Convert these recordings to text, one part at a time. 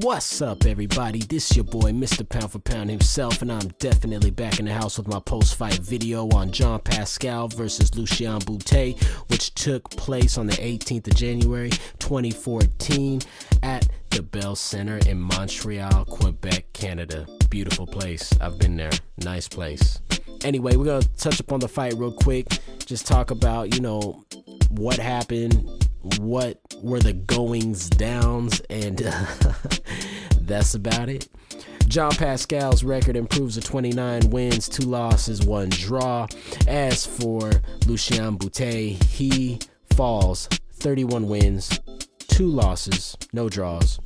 What's up, everybody? This is your boy, Mr. Pound for Pound himself, and I'm definitely back in the house with my post-fight video on Jean Pascal versus Lucian Bute, which took place on the 18th of January, 2014 at the Bell Center in Montreal, Quebec, Canada. Beautiful place. I've been there. Nice place. Anyway, we're going to touch upon the fight real quick. Just talk about, what happened, what were the goings downs, and that's about it. Jean Pascal's record improves to 29 wins, 2 losses, 1 draw. As for Lucian Bute, he falls 31 wins, 2 losses, no draws.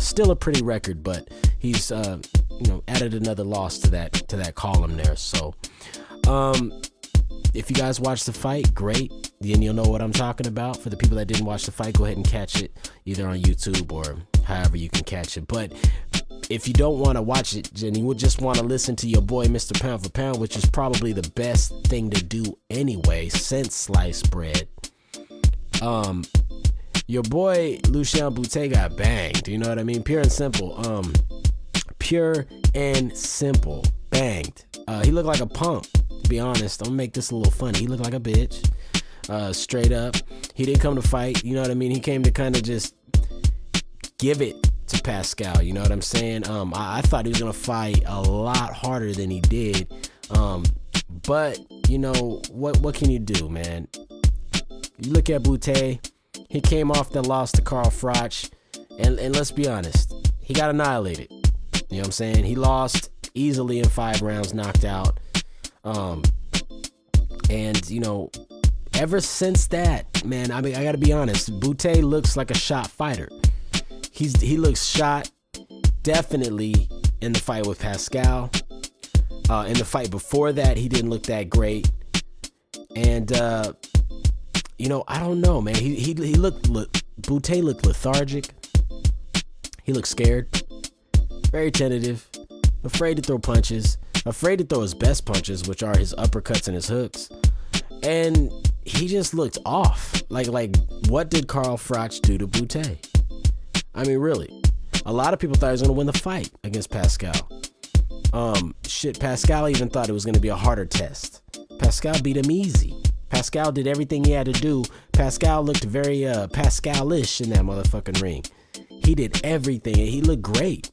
Still a pretty record, but he's added another loss to that column there. So if you guys watch the fight, great. Then you'll know what I'm talking about. For the people that didn't watch the fight, go ahead and catch it either on YouTube or however you can catch it. But if you don't want to watch it and you would just want to listen to your boy Mr. Pound for Pound, which is probably the best thing to do anyway since sliced bread, your boy Lucian Bute got banged. You know what I mean? Pure and simple. Pure and simple. Banged. He looked like a punk, to be honest. I'm gonna make this a little funny. He looked like a bitch. Straight up. He didn't come to fight. You know what I mean? He came to kind of just give it to Pascal. You know what I'm saying? I thought he was gonna fight a lot harder than he did. But what can you do, man? You look at Bute. He came off the loss to Carl Froch, and let's be honest, he got annihilated. You know what I'm saying? He lost easily in 5 rounds, knocked out. Ever since that, man, I mean, I gotta be honest, Bute looks like a shot fighter. He looks shot, definitely in the fight with Pascal. In the fight before that, he didn't look that great. And I don't know, man. Bute looked lethargic. He looked scared, very tentative, afraid to throw punches, afraid to throw his best punches, which are his uppercuts and his hooks. And he just looked off. Like what did Carl Froch do to Bute? I mean, really. A lot of people thought he was going to win the fight against Pascal. Pascal even thought it was going to be a harder test. Pascal beat him easy. Pascal did everything he had to do. Pascal looked very Pascal-ish in that motherfucking ring. He did everything, and he looked great.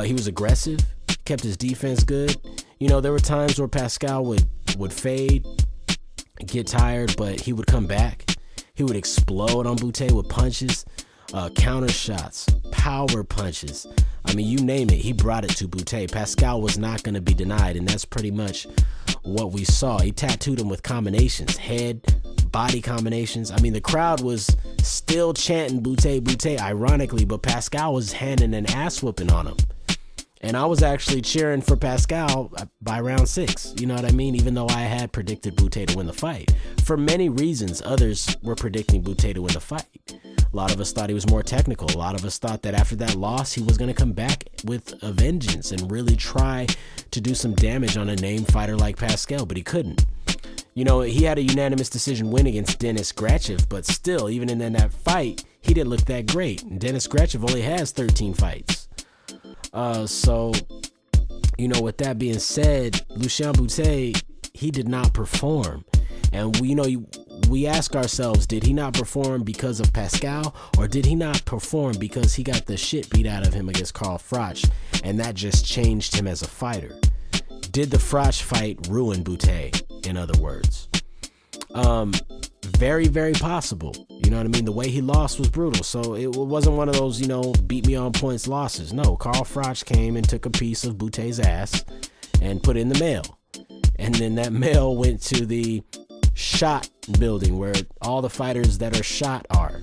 He was aggressive, kept his defense good. There were times where Pascal would fade, get tired, but he would come back. He would explode on Bute with punches, counter shots, power punches. I mean, you name it, he brought it to Bute. Pascal was not going to be denied, and that's pretty much what we saw. He tattooed him with combinations, head, body combinations. I mean, the crowd was still chanting Bute, Bute, ironically, but Pascal was handing an ass whooping on him. And I was actually cheering for Pascal by round 6. You know what I mean? Even though I had predicted Bute to win the fight. For many reasons, others were predicting Bute to win the fight. A lot of us thought he was more technical. A lot of us thought that after that loss, he was going to come back with a vengeance and really try to do some damage on a named fighter like Pascal, but he couldn't. He had a unanimous decision win against Denis Grachev, but still, even in that fight, he didn't look that great. And Denis Grachev only has 13 fights. With that being said, Lucian Bute, he did not perform. And we ask ourselves, did he not perform because of Pascal, or did he not perform because he got the shit beat out of him against Carl Froch, and that just changed him as a fighter? Did the Froch fight ruin Bute, in other words? Very, very possible. You know what I mean? The way he lost was brutal. So it wasn't one of those, beat me on points losses. No, Carl Froch came and took a piece of Bute's ass and put it in the mail. And then that mail went to the shot building where all the fighters that are shot are.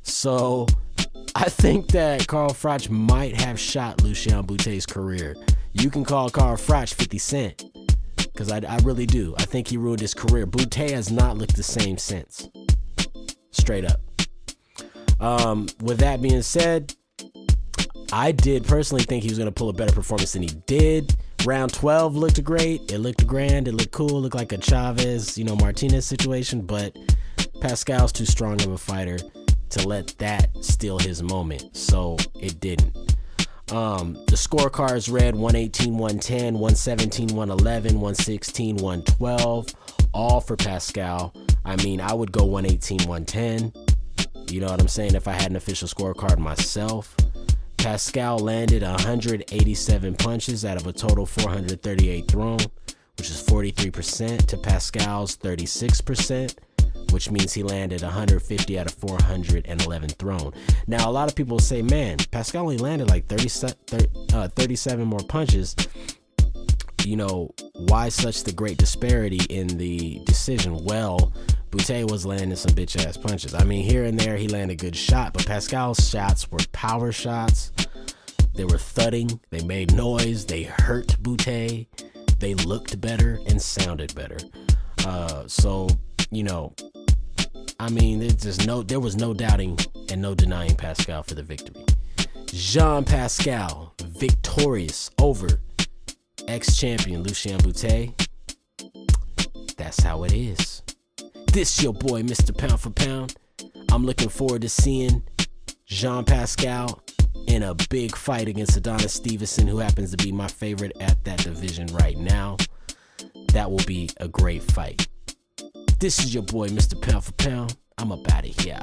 So I think that Carl Froch might have shot Lucian Bute's career. You can call Carl Froch 50 Cent. Because I really do. I think he ruined his career. Bute has not looked the same since. Straight up. With that being said, I did personally think he was going to pull a better performance than he did. Round 12 looked great. It looked grand. It looked cool. It looked like a Chavez, Martinez situation. But Pascal's too strong of a fighter to let that steal his moment. So it didn't. The scorecards read 118, 110, 117, 111, 116, 112, all for Pascal. I mean, I would go 118, 110. You know what I'm saying? If I had an official scorecard myself. Pascal landed 187 punches out of a total 438 thrown, which is 43% to Pascal's 36%, which means he landed 150 out of 411 thrown. Now, a lot of people say, man, Pascal only landed like 37 more punches. You know, why such the great disparity in the decision? Well, Bute was landing some bitch-ass punches. I mean, here and there, he landed a good shot, but Pascal's shots were power shots. They were thudding. They made noise. They hurt Bute. They looked better and sounded better. So, you know, I mean, there was no doubting and no denying Pascal for the victory. Jean Pascal, victorious over ex-champion Lucian Bute. That's how it is. This your boy, Mr. Pound for Pound. I'm looking forward to seeing Jean Pascal in a big fight against Adonis Stevenson, who happens to be my favorite at that division right now. That will be a great fight. This is your boy, Mr. Pound for Pound. I'm up out of here.